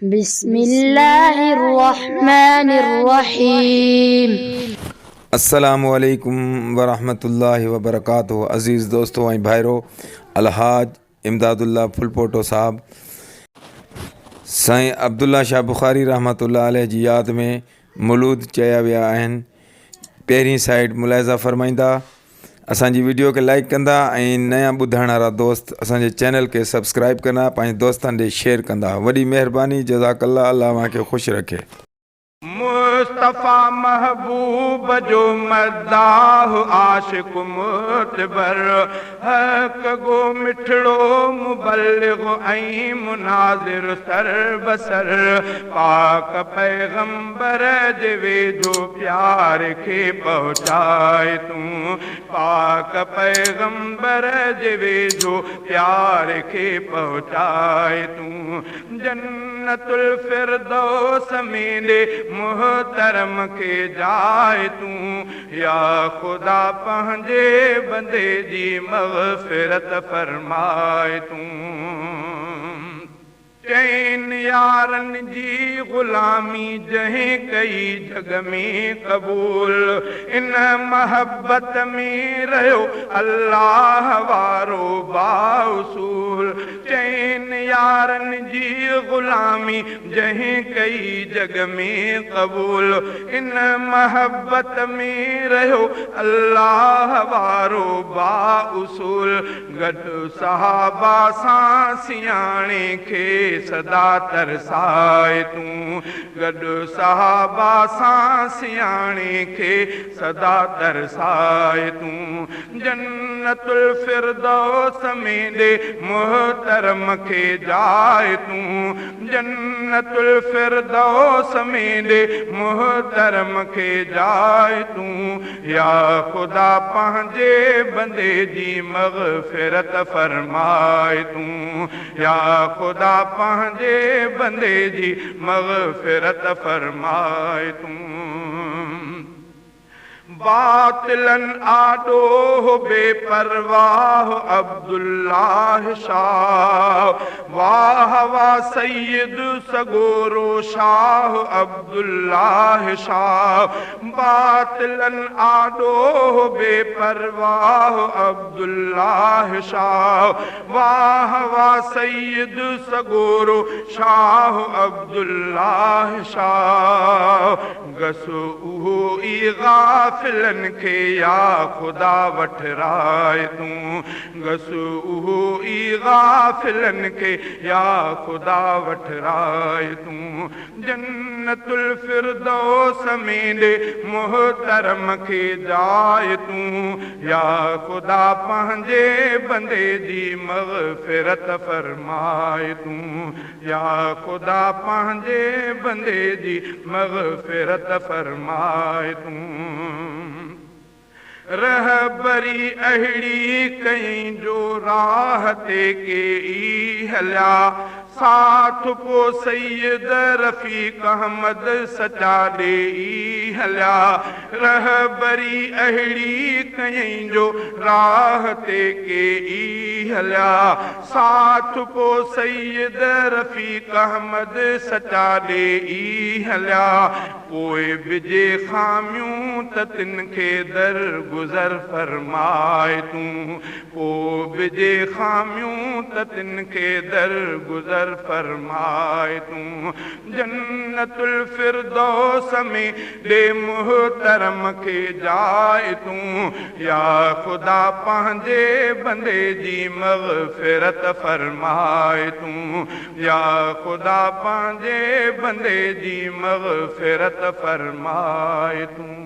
बिस्मिल्लाहिर्रहमानिर्रहीम। अस्सलामु अलैकुम वरहमतुल्लाहि वबरकातुहू। अज़ीज़ दोस्तों ऐं भाइरो, अलहाज इमदादुल्ला फुलपोटो साहब साईं अब्दुल्ला शाह बुखारी रहमतुल्लाह अलैह जी याद में मौलूद चया विया आहिनि। पहिरीं साइड मुलाहिज़ा फ़रमाईंदा, असांजी वीडियो खे लाइक कंदा ऐं नया ॿुधण वारा दोस्त असांजे चैनल खे सब्सक्राइब कंदा, पंहिंजे दोस्तनि ॾे शेयर कंदा। वॾी महिरबानी, जज़ाकल्ला। अल्लाह तव्हांखे ख़ुशि रखे। मुस्तफ़ा महबूब जो मदाह आशिक मुतबर, हक गो मिठड़ो मुबल्लिग ऐं मुनाज़िर सर बसर, पाक पैगंबर जे वेझो प्यार खे पहुचाए तूं, पाक पैगंबर जे वेझो प्यार खे पहुचाए तूं। जन्नतुल फिरदौस में दे मुहतरम के जाए तूं, या खुदा पंहिंजे बंदे जी मग़फ़िरत फरमाए तूं। चैन यारन जी ग़ुलामी जहीं कई जग में क़बूल, इन महब्बत में रहो अल्लाह वारो बाउसूल। चैन यारन जी ग़ुलामी जहीं कई जग में क़बूल, इन महब्बत में रहो अल्लाह वारो बाउसूल। गॾु सहाबा सां सियाणे खे सदा तरसाए तूं, गॾु सहाबा सां सियाणे खे सदा तरसाए तूं। जन्नतुल फिरदौस में दे मुहतरम खे जाए तूं, जन्नतुल फिरदौस में दे मुहतरम खे जाए तूं। या खुदा पंहिंजे बंदे जी मग़फ़िरत फरमाए तूं, या खुदा पंहिंजे बंदे जी मग़फ़िरत फरमाए तूं। बातिलन आडो बेपरवाह अब्दुल्लाह शाह, वाह वाह सैयद सगोरो शाह अब्दुल्लाह शाह। बातिलन आडो बेपरवाह अब्दुल्लाह शाह, वाह वाह सैयद सगोरो शाह अब्दुल्लाह शाह। गसो उहो ई गाफ़िलन खे या खुदा वठराए तूं, गसु उहो ई गाफ़िलन खे या खुदा वठराए तूं। जन्नतुल फिरदौस में दे मुहतरम खे जाए तूं, या खुदा पंहिंजे बंदे जी मग़फ़िरत फरमाए तूं, या खुदा पंहिंजे बंदे जी मग़फ़िरत फरमाए तूं। रहबरी अहिड़ी कहीं जो राह ते के ई हलिया, साथ पो सैयद रफ़ीक अहमद सचा ॾे ई हलिया। रहबरी अहिड़ी कहीं जो राह ते के ई हलिया, साथ पो सैयद रफ़ीक अहमद सचा ॾे ई हलिया। पोइ बिजे ख़ामियूं त तिन खे दर गुज़र फरमाए तूं, पोइ बिजे ख़ामियूं त तिन खे दर गुज़र फरमाए तूं। जन्नतुल फिरदौस में दे मुहतरम खे जाए तूं, या खुदा पंहिंजे बंदे जी मग़फ़िरत फरमाए तूं, या खुदा पंहिंजे बंदे जी मग़फ़िरत फरमाए तूं।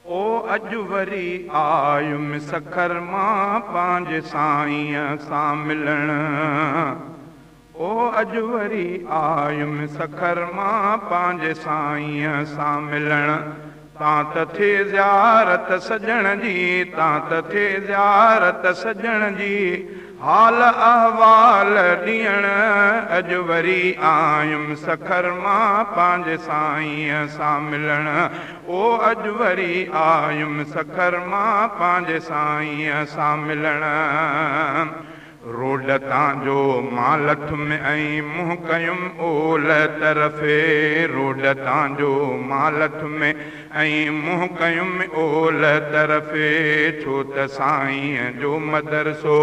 ओ अॼु वरी आयुमि सखर मां पंहिंजे साईं सां मिलण, ओ अॼु वरी आयुमि सखर मां पंहिंजे साईं सां मिलण। तां त थे ज़ियारत सजण जी, तां त थे ज़ियारत सजण जी, हाल अहवाल ॾियण। अॼु वरी आयुमि सखर मां पंहिंजे साईं सां मिलण, ओ अॼु वरी आयुमि सखर मां पंहिंजे साईं सां मिलण। रोड तांजो मां लथुमि ऐं मुंहुं कयुमि ओल तरफ़े। रोड तांजो मां लथुमि ऐं मुंहुं कयुमि ओल तरफ़े। छो त साईं जो मदरसो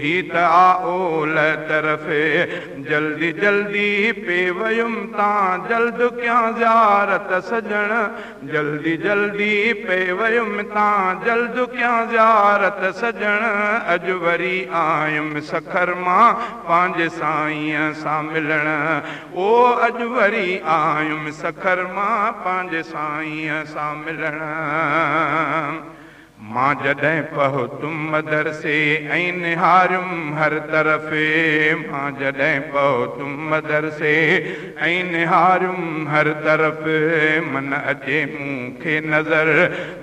गीत आ ओल तरफ़े। जल्दी जल्दी पे वयुमि तां जल्द कयां ज़ियारत सजण। जल्दी जल्दी पे वयुमि तां जल्द कयां ज़ियारत सजण। अॼु वरी आयुमि सखर मां पंहिंजे साईं सां मिलण। ओ अॼु वरी आयुमि सखर मां पंहिंजे साईं सां मिलण। मां जॾहिं पहुतुम मदरसे ऐं निहारियुमि हर तरफ़े। मां जॾहिं पहुतुम मदरसे ऐं निहारियुमि हर तरफ़। मन अचे मूंखे नज़र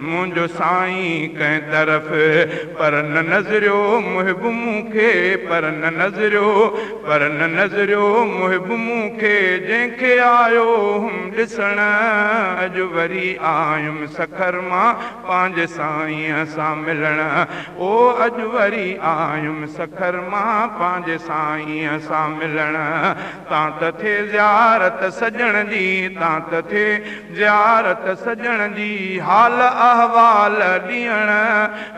मुंहिंजो साईं कंहिं तरफ़। पर न नज़रियो मुहिब मूंखे पर न नज़रियो पर न नज़रियो मुहिब मूंखे जंहिंखे आयो हुम ॾिसण। अॼु वरी आयुमि सखर मां पंहिंजे साईं सां मिलण। ओ अॼु वरी आयुमि सखर मां पंहिंजे साईं सां मिलण। तां त थे ज़ियारत सजण जी तां त थे ज़ियारत सजण जी हाल अहवाल ॾियण।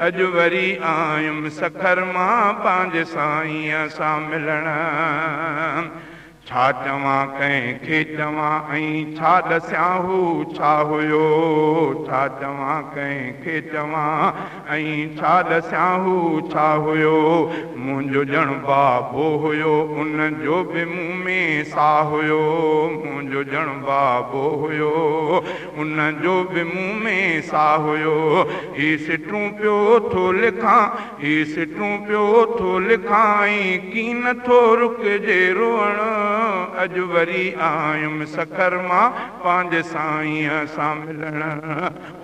अॼु वरी आयुमि सखर मां पंहिंजे साईं सां मिलण। छा चवां कंहिंखे चवां ऐं छा ॾसियां हू छा हुयो। छा चवां कंहिंखे चवां ऐं छा ॾसियां हू छा हुयो। मुंहिंजो ॼण बाबो हुयो उन जो बि मुंहुं में साह हुयो। मुंहिंजो ॼण बाबो हुयो उन जो बि मुंहुं में साह हुयो। ही सिटूं पियो थो लिखां ही सिटूं पियो थो लिखां ऐं कीन थो रुकिजे रोअण। अॼु वरी आयुमि सखर मां पंहिंजे साईं सां मिलण।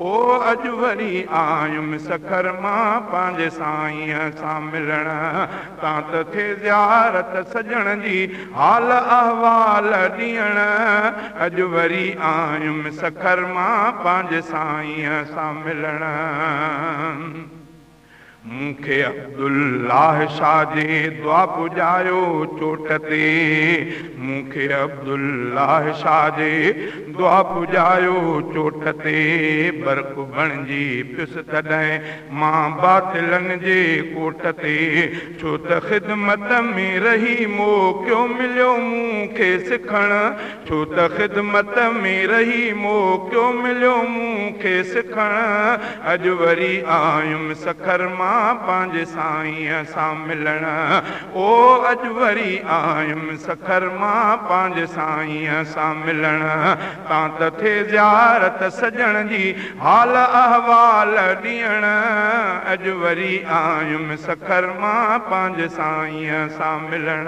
ओ अॼु वरी आयुमि सखर मां पंहिंजे साईं सां मिलण। तां त थे ज़ियारत सजण जी हाल अहवाल ॾियण। अॼु वरी आयुमि सखर मां पंहिंजे साईं सां मिलण। मूंखे अब्दुल्लाह शाह जे दुआ पुॼायो चोट ते। मूंखे अब्दुल्लाह शाह जे दुआ पुॼायो चोट ते। बर्क़ बणिजी पियुसि तॾहिं मां बातिलनि जे कोट ते। छो त ख़िदमत में रही मौक़ियो मिलियो मूंखे सिखण। छो त ख़िदमत में रही मौक़ियो मिलियो मूंखे सिखण। अॼु वरी आयुमि सखर मां पंहिंजे साईं सां मिलण। ओ अॼु वरी आयुमि सखर मां पंहिंजे साईं सां मिलण। तां त थे ज़ियारत सजण जी हाल अहवाल ॾियण। अॼु वरी आयुमि सखर मां पंहिंजे साईं सां मिलण।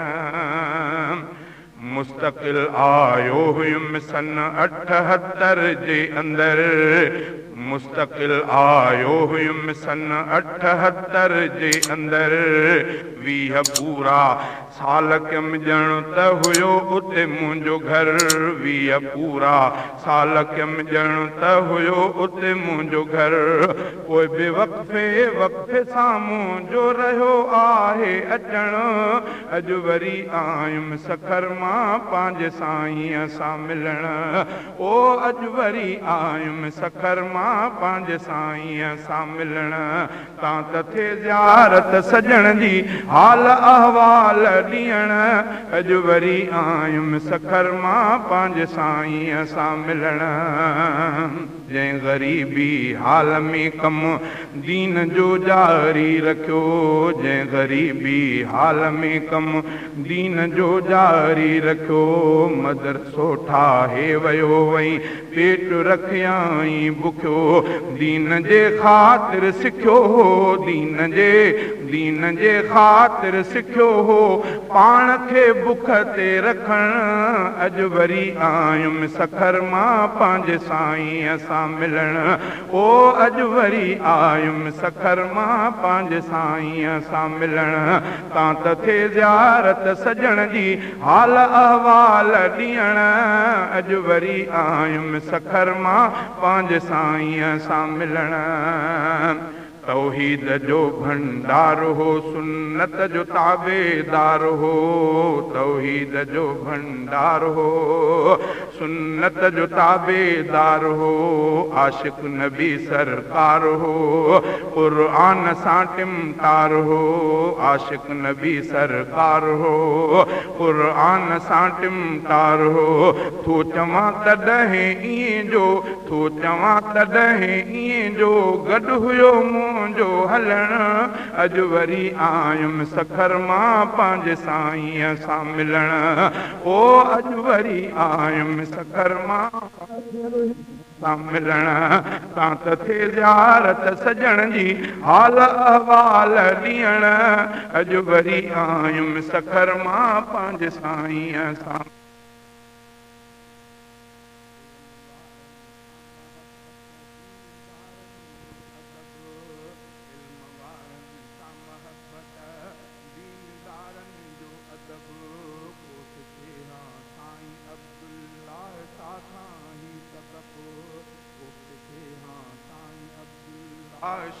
मुस्तक़िल आयो हुयुमि सन 78 जे अंदरि। मुस्तक़िल आयो हुयुमि सन 78 जे अंदरि। 20 पूरा साल कयमि ॼण त हुयो उते मुंहिंजो घर। 20 पूरा साल कयमि ॼण त हुयो उते मुंहिंजो घर। पोइ बि वक़्फ़े वक़्फ़े सां मुंहिंजो रहियो आहे अचण। अॼु वरी आयुमि सखर मां पंहिंजे साईं सां मिलण। ओ अॼु वरी आयुमि सखर मां पंहिंजे साईं सां मिलण। तां त थे ज़ियारत सजण जी हाल अहवाल ॾियण। अॼु वरी आयुमि सखर मां पंहिंजे साईं सां मिलण। जंहिं ग़रीबी हाल में कमु दीन जो जारी रखियो। जंहिं ग़रीबी हाल में कमु दीन जो जारी रखियो। मदरसो ठाहे वियो वई पेट रखियाई बुखियो। दीन जे ख़ातिर सिखियो हो दीन जे ख़ातिर सिखियो हो पाण खे बुख ते रखण। अॼु वरी आयुमि सखर मां पंहिंजे साईं सां मिलण। ओ अॼु वरी आयुमि सखर मां पंहिंजे साईं सां मिलण। तां त थे ज़ियारत सजण जी हाल अहवाल ॾियण। अॼु वरी आयुमि सखर मां पंहिंजे साईं सां मिलण। तौहीद जो भंडार हो, सुन्नत जो ताबेदार हो। तौहीद जो भंडार हो, सुन्नत जो ताबेदार हो। आशिक नबी सरकार हो, कुरान सां टिमटार हो। आशिक नबी सरकार हो, कुरान सां टिमटार हो। तूं चवां तॾहिं ईअं जो, तूं चवां तॾहिं ईअं जो, गॾु हुयो मुंहिंजो हलण। अॼु वरी आयुमि सखर मां पंहिंजे साईं सां मिलण। ओ अॼु वरी आयुमि सखर मां सां मिलण। तां त थे ज़ियारत सजण जी, हाल अहवाल ॾियण। अॼु वरी आयुमि सखर मां पंहिंजे साईं सां।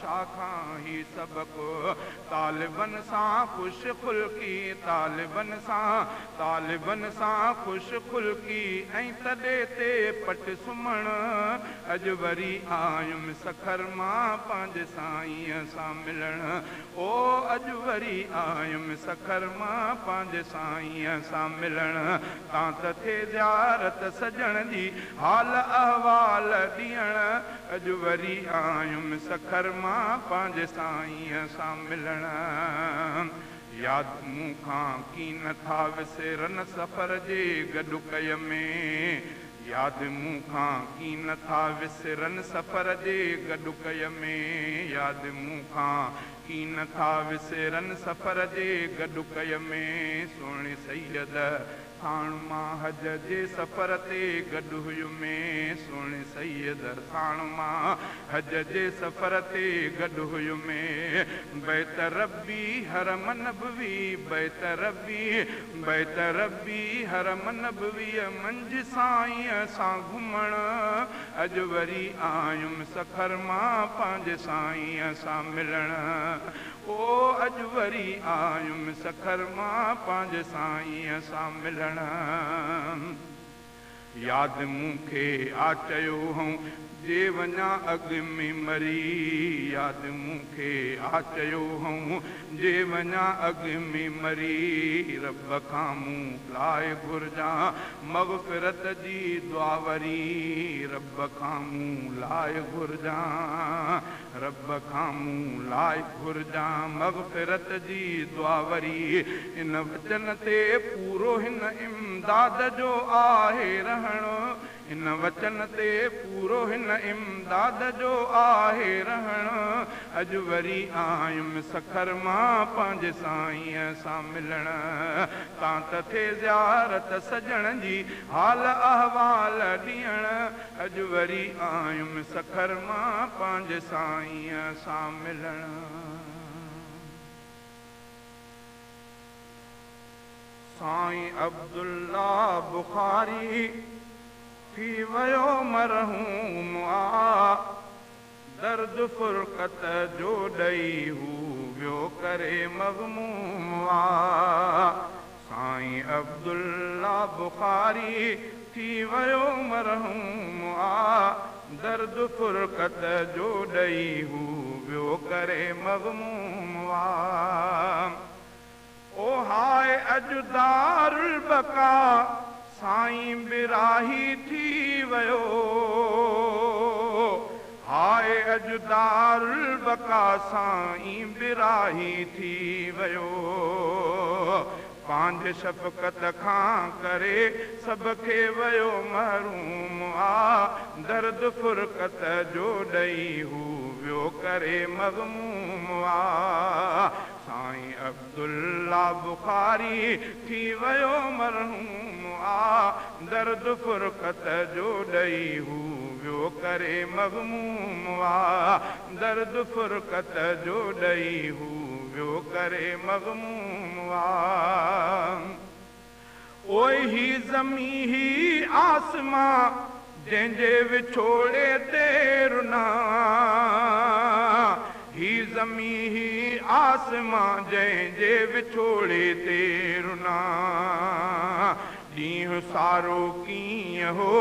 शाखां ही सबको तालिबन सां खुश खुलकी, तालिबन सां खुश खुलकी। ऐं तॾे ते पट सुमण। अॼु वरी आयुमि सखर मां पंहिंजे साईं सां मिलण। ओ अॼु वरी आयुमि सखर मां पंहिंजे साईं सां मिलण। तां त थे ज़ियारत सजण जी, हाल अहवाल ॾियण। अॼु वरी आयुमि सखर मां पंहिंजे साईं सां मिलण। यादि मूंखां की नथा विसरनि सफ़र जे गॾु कय में। यादि मूंखां की नथा विसरनि सफ़र जे गॾु कय में। यादि मूंखां की नथा विसरनि सफ़र जे गॾु कय में। सोणे सैयद साण मां हज जे सफ़र ते गॾु हुयुमि। सोणे सैयद साण मां हज जे सफ़र ते गॾु हुयुमि। बैत रब्बी हरम नबवी, बैत रब्बी हरम नबवीअ मंझि साईं सां घुमण। अॼु वरी आयुमि सखर मां पंहिंजे साईं सां मिलण। ओ अॼु वरी आयुमि सखर मां पंहिंजे साईं सां मिलण। यादि मूंखे आ चयो हूं जे वञा अॻु में मरी। यादि मूंखे आ चयो हूं जे वञा अॻु में मरी। रब खां मूं लाइ घुर्जां मग़फ़िरत जी दुआ वरी। रब खां मूं लाइ घुर्जां, रब खां मूं लाइ घुर्जां मग़फ़िरत जी दुआ वरी। इन वचन ते पूरो हिन इमदाद जो आहे रहणो। इन वचन ते पूरो हिन इमदाद जो आहे रहणो। अॼु वरी आयुमि सखर मां पंहिंजे साईं सां मिलण। तां त थे ज़ियारत सजण जी, हाल अहवाल ॾियण। अॼु वरी आयुमि सखर मां पंहिंजे साईं सां मिलण। साईं अब्दुल्ला बुखारी थी वियो मरहूम आ। दर्द फुरक़त जो ॾई हू वियो करे मग़मूम आ। साईं अब्दुल्ला बुखारी थी वियो मरहूम आ। दर्द फुरक़त जो ॾई हू वियो करे मग़मूम आ। ओ हाय अॼु दारुल बका साईं बिराही थी वियो। हाय अॼु दारुल बका साईं बिराही थी वियो। पंहिंजे शफ़क़त खां करे सभ खे वियो महरूम आ। दर्द फुरक़त जो ॾई हू वियो करे मग़मूम आ। साईं अब्दुल्ला बुखारी थी वियो मरहूम आ। दर्द फुरक़त जो ॾई हू वियो करे मग़मूम आ। दर्द फुरक़त जो ॾई हू वियो करे मग़मूम आ। ओए ही ज़मी ही आसमां जंहिंजे विछोड़े ते रुना। ही ज़मी ही आसमां जंहिंजे विछोड़े ते रुना ॾींहुं सारो कीअं हो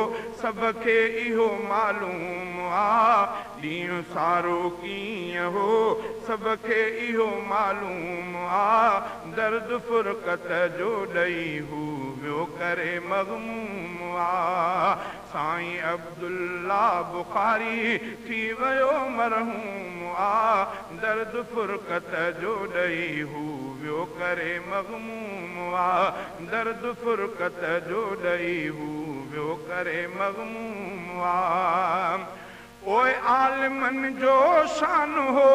सबखे इहो मालूम आहे ॾींहुं सारो कीअं हो सबखे इहो मालूम आहे दर्द फुरकत जो ॾई हू वियो करे मग़मूम आहे साईं अब्दुल्ला बुखारी थी वियो मरहूम आहे दर्द फुरकत जो ॾई हू वियो करे मग़मूम आहे दर्द फुरकत जो ॾई हू वियो करे मग़मूम आहे ओए आलिमन जो शान हो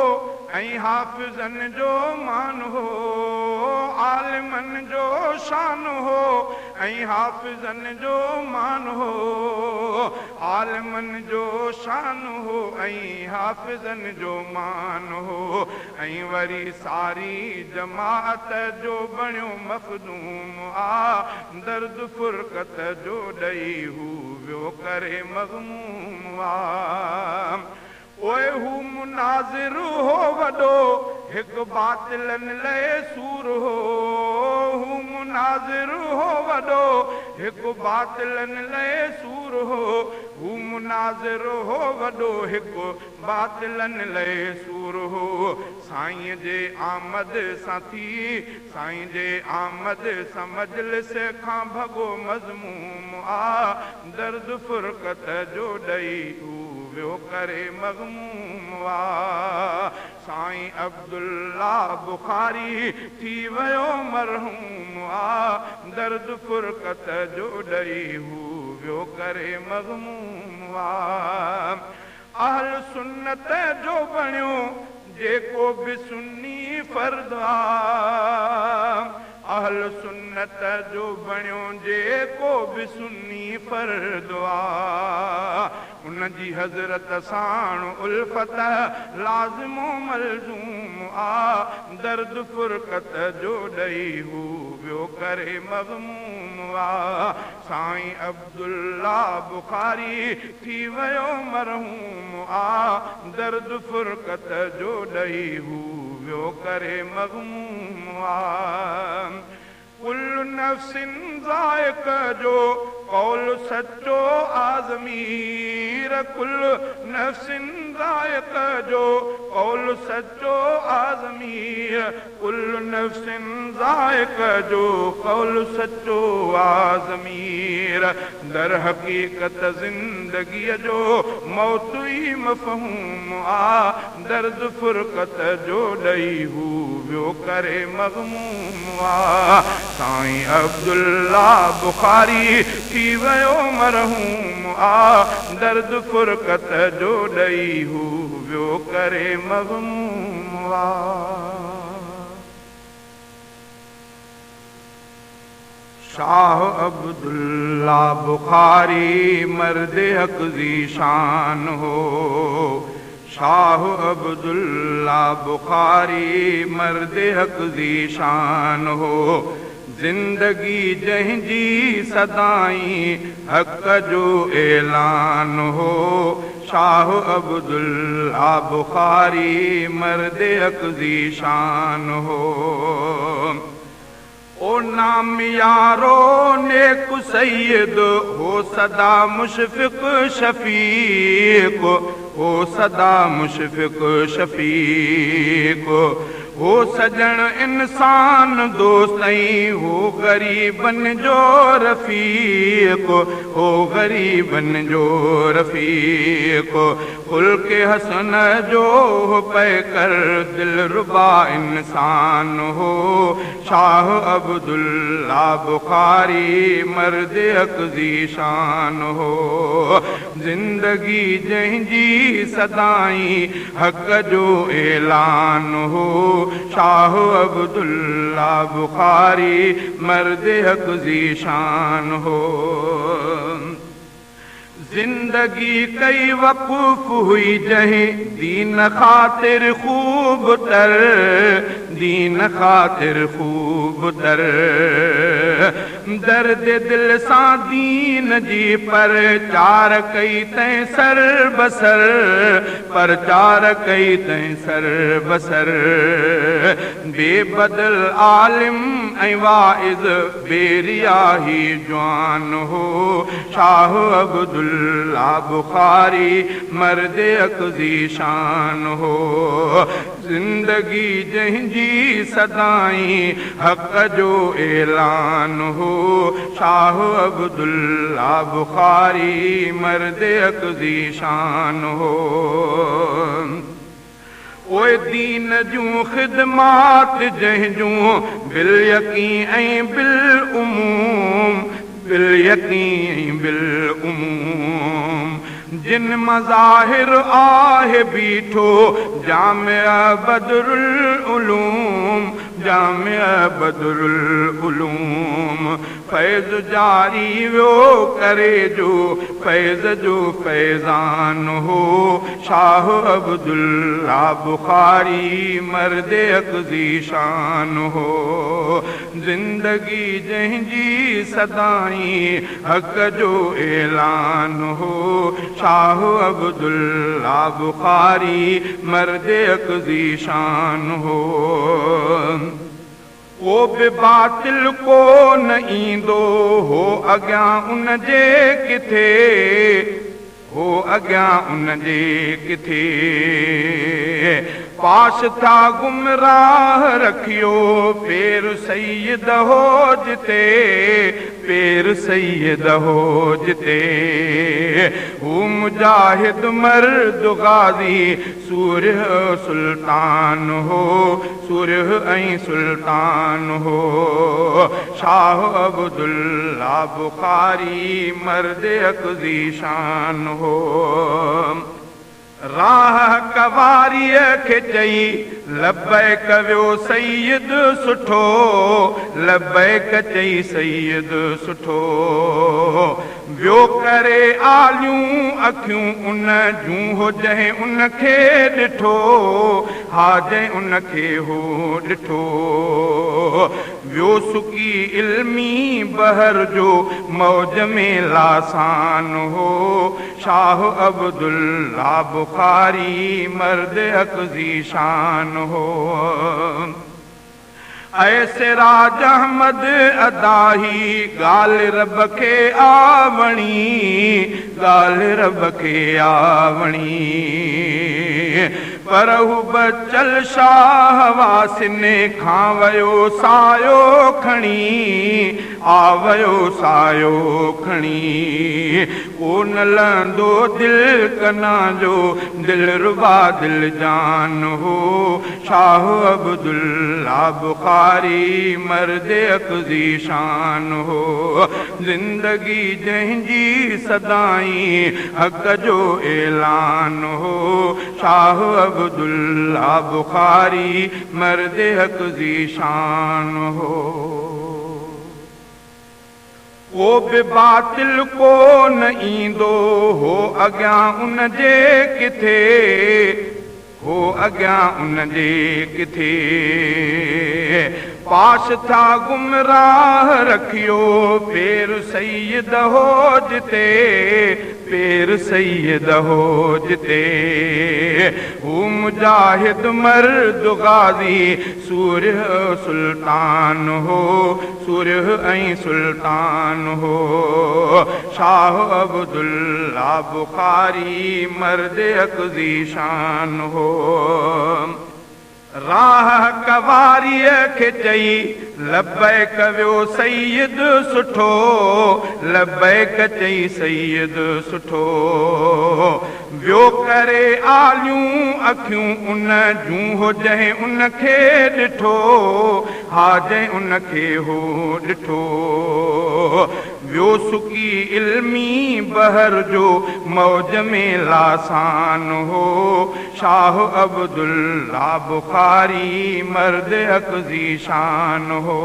ऐं हाफ़िज़न जो मान हो आलिमन जो शान हो ऐं हाफ़िज़न जो मान हो आलिमन जो शान हो ऐं हाफ़िज़न जो मान हो ऐं वरी सारी जमात जो बणियो मख़दूम आ दर्द फुरकत जो ॾई हू वियो करे मग़मूम आ ओए हू मुनाज़िर हो वॾो हिकु बातिलन लाइ सूर हो हू मुनाज़िर हो वॾो हिकु बातिलन लाइ सूर हो हू मुनाज़िर हो वॾो हिकु बातिलन लाइ सूर हो साईं जे आमद सां थी साईं जे आमद सां मजलिस खां भॻो मज़मूम आ दर्द फुरकत जो ॾई हू वियो करे मग़मूम आ साईं अब्दुल्ला बुखारी थी वियो मरहूम आ दर्द फुरकत जो ॾई हू वियो करे मग़मूम आ अहल सुन्नत जो बणियो जेको बि सुन्नी फर्द आ अहल सुन्नत जो बणियो जेको बि सुन्नी फर्द आ उन जी हज़रत साण उल्फत लाज़िमो मलज़ूम आ दर्द फुरकत जो ॾई हू वियो करे मग़मूम आ साईं अब्दुल्ला बुखारी थी वियो मरहूम आ दर्द फुरकत जो ॾई हू वियो करे मग़मूम आ कुल नफ्सिन ज़ाइक़ जो कौल सच्चो आज़मीर कुल नफ्सिन ज़ाइक़ जो कौल सच्चो आज़मीर कुल नफ्सिन ज़ाइक़ जो कौल सच्चो आज़मीर दर हक़ीक़त ज़िंदगीअ जो मौत ई मफ़हूम आ दर्द फुरकत जो ॾई हू वियो करे मग़मूम आ साईं अब्दुल्ला बुखारी थी वियो मरहूम आ दर्द फुरकत जो ॾई हू वियो करे मग़मूम आ शाह अब्दुल्ला बुखारी मर्द हक़ जी शान हो शाह अब्दुल्ला बुखारी मर्द हक़ जी शान हो जिंदगी जंहिंजी सदाईं हक़ जो ऐलान हो शाह अब्दुल्ला बुखारी मर्द हक़ जी शान हो ओ नाम यारो नेक सैयद हो सदा मुशफ़िक़ शफ़ीक़ हो सदा मुशफ़िक़ शफ़ीक़ हो सजण इंसान दोस्तई हो गरीबन जो रफ़ीक़ हो गरीबन जो रफ़ीक़ खुल्क़ हसन जो पैकर दिलरुबा इंसान हो शाह अब्दुल्ला बुखारी मर्द हक़ जी शान हो जिंदगी जंहिंजी सदाईं हक़ जो ऐलान हो शाह अब्दुल्ला बुखारी मर्द हक़ जी शान हो जिंदगी कई वक़ूफ़ हुई जहीं दीन ख़ातिर खूब तर दीन ख़ातिर खूब तर दर्द दिल सां दीन जी परचार कई तैं सर बसर, परचार कई तैं सर बसर। बेबदल आलिम ऐं वाइज़ बेरियाही जवान हो, शाह अब्दुल्ला बुखारी मर्द अक़ज़ी शान हो। ज़िंदगी जंहिंजी सदाईं हक़ जो ऐलान हो, शाह अब्दुल्ला बुखारी मर्द अक़ज़ी शान हो। ओए दीन जूं ख़िदमात जंहिंजूं बिल यकीन ऐं बिल उमूम, बिल यकीन बिल उमूम। जिन मज़ाहिर आहे बीठो जामिया बदरुल उलूम, जामिया बदरुल उलूम। फैज़ जारी वियो करे जो फैज़ जो फैज़ान हो, शाह अब्दुल्ला बुखारी मर्द अक़ज़ी शान हो। ज़िंदगी जंहिंजी सदाईं हक़ जो ऐलान हो, शाह अब्दुल्ला बुखारी मर्द अक़ज़ी शान हो। वो बि बातिल को न ईंदो हो अॻियां उन जे किथे, हो अॻियां उन जे किथे। पाश था गुमराह रखियो पेर सैयद हो जिते, पेर सैयद हो जिते। हू मुजाहिद मर्द गाज़ी सूरह सुल्तान हो, सूरह ऐं सुल्तान हो। शाह अब्दुल्ला बुखारी मर्द अक़ज़ी शान हो। राह कवारीअ खे चई लब्बैक वियो सैयद सुठो, लब्बैक चई सैयद सुठो। वियो करे आलियूं अखियूं उन जूं हो जंहिं उन खे ॾिठो, हा जंहिं उन खे हो ॾिठो। वियो सुकी इल्मी बहर जो मौज में लासान हो, शाह अब्दुल्ला बुखारी मर्द अक़ज़ी शान हो। ऐसे राज अहमद अदाही ॻाल्हि रब खे आवणी, ॻाल्हि रब खे आवणी। पर हू बचल शाह वासिने खां वयो सायो खणी, आवयो सायो खणी। कोन लहंदो दिल कना जो दिलरुबा दिल जान हो, शाह अब्दुल्ला बुखारी मर्द अक़ज़ी शान हो। ज़िंदगी जंहिंजी सदाईं हक़ जो ऐलान हो, शाह अब्दुल्ला बुखारी मर्द अक़ज़ी शान हो। वो बि बातिल को न ईंदो हो अॻियां उन जे किथे, हो अॻियां उन जे किथे। पाश था गुमराह रखियो पेर सैयद हो जिते, पेर सैयद हो जिते। हू मुजाहिद मर्द गाज़ी सूरह सुल्तान हो, सूरह ऐं सुल्तान हो। शाह अब्दुल्ला बुखारी मर्द अक़ज़ी शान हो। राह कवारीअ खे चई लब्बैक वियो सैयद सुठो, लब्बैक चई सैयद सुठो। वियो करे आलियूं अखियूं उन जूं हो जंहिं उन खे ॾिठो, हा जंहिं उन खे हो ॾिठो। वियो सुकी इल्मी बहर जो मौज में लासान हो, शाह अब्दुल्ला बुखारी मर्द अक़ज़ी शान हो।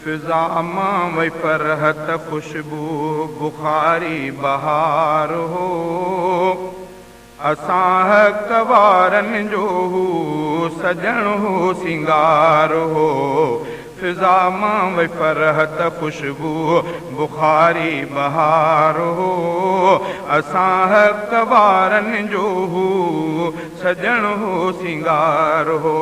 फिज़ा मां वई फरहत खुशबू बुखारी बहार हो। असां हक़ वारनि जो सजण हो सिंगार हो फिज़ा मां वई फरहत खुशबू बुखारी बहार हो असां हक़ वारनि जो सजण हो सिंगार हो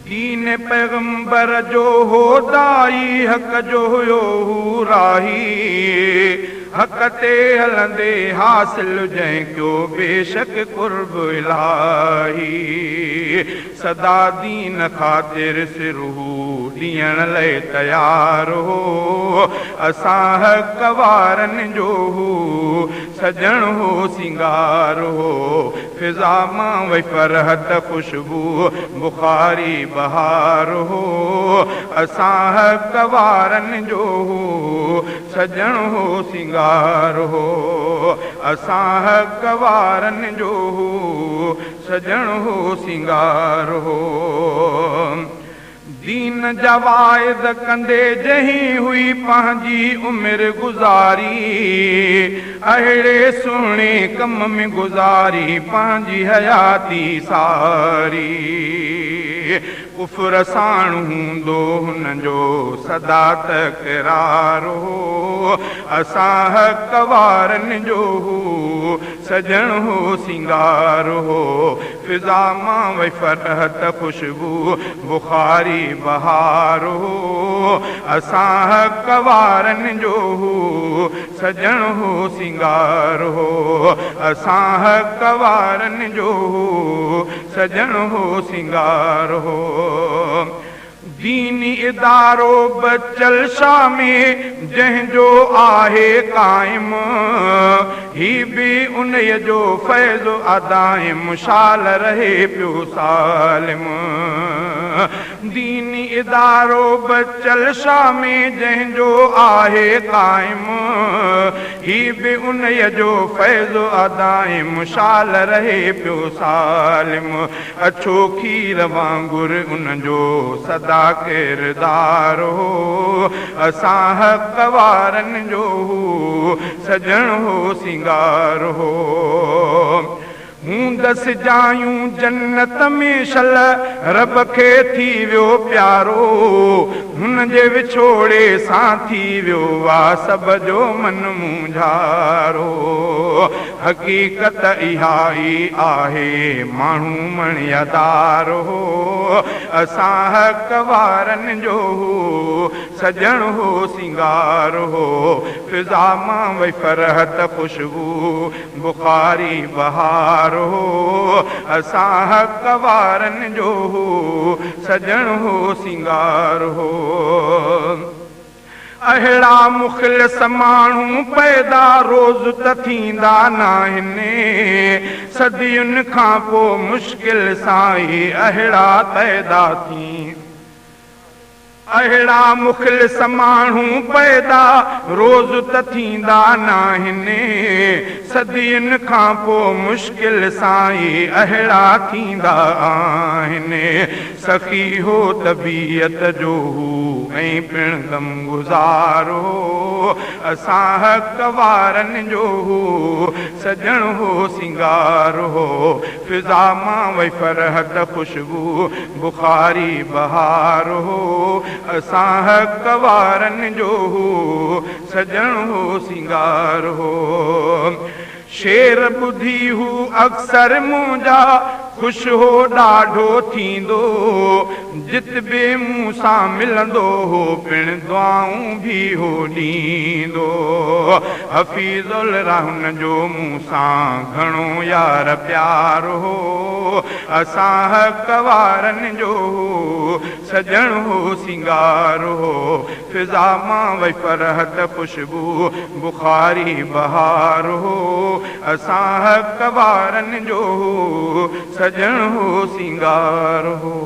दीन पैगंबर जो हो दाई हक़ जो हुयो राही हक़ ते हलंदे हासिल जंहिं कयो बेशक कुर्ब इलाही सदा दीन ख़ातिर सिरहू ॾियण लाइ तयार हो असां हक़ वारनि जो सजण हो सिंगार हो फिज़ा मां वई फरहत खुशबू बुखारी बहार हो असां हक़ वारनि जो सजण हो सिंगार हो असां हक़ वारनि जो सजण हो सिंगार हो दीन जवाइद कंदे जहीं हुई पंहिंजी उमिरि गुज़ारी अहिड़े सुहिणे कम में गुज़ारी पंहिंजी हयाती सारी कुफर साण हूंदो हुन जो सदा तकरार हो असां हक़ वारनि जो सजण हो सिंगार हो फिज़ा मां वई फरहत खुशबू बुखारी बहार हो असां हक़ वारनि जो सजण हो सिंगार हो असां हक़ वारनि जो सजण हो सिंगार हो दीनी इदारो बचल शाह में जंहिंजो आहे क़ाइम ही बि उन जो फैज़ अदाइम शाल रहे पियो सालिम दीनी इदारो बचल शाह में जंहिंजो आहे क़ाइम ही बि उन जो फैज़ अदाइम शाल रहे पियो सालिम अछो खीर वांगुर उन जो सदा किरदार हो असां हक़ वारनि जो सजण हो सिंगार हो हूंदसि जायूं जन्नत में शल रब खे थी वियो प्यारो हुन जे विछोड़े सां थी वियो आहे सभ जो मन मुंझारो हक़ीक़त इहा ई आहे माण्हू मणियदार हो असां हक़ वारनि जो सजण हो सिंगार हो फिज़ा मां वई फरहत खुशबू बुखारी बहार हो असां हक़ वारनि जो सजण हो सिंगार हो अहिड़ा मुख़लिस माण्हू पैदा रोज़ त थींदा नाहिनि सदियुनि खां पोइ मुश्किल सां ई अहिड़ा पैदा थी अहिड़ा मुख़लिस माण्हू पैदा रोज़ त थींदा नाहिनि सदियुनि खां पोइ मुश्किल सां ई अहिड़ा थींदा आहिनि सखी हो तबीयत जो ऐं पिण गम गुज़ारो असां हक़ वारनि जो सजण हो सिंगार हो फिज़ा मां वई फरहत खुशबू बुखारी बहार हो असां हक़ वारनि जो सजण हो सिंगार हो शेर ॿुधी हू अक्सर मुंहिंजा ख़ुशि हो ॾाढो थींदो जित बि मूं सां मिलंदो हो पिण दुआऊं बि हो ॾींदो हफ़ीज़ुल रहन जो मूं सां घणो यार प्यार हो असां हक़ वारनि जो सजण हो सिंगार हो फिज़ा मां वई फरहत खुशबू बुखारी बहार हो असां हक़ वारनि जो सजण हो सिंगार हो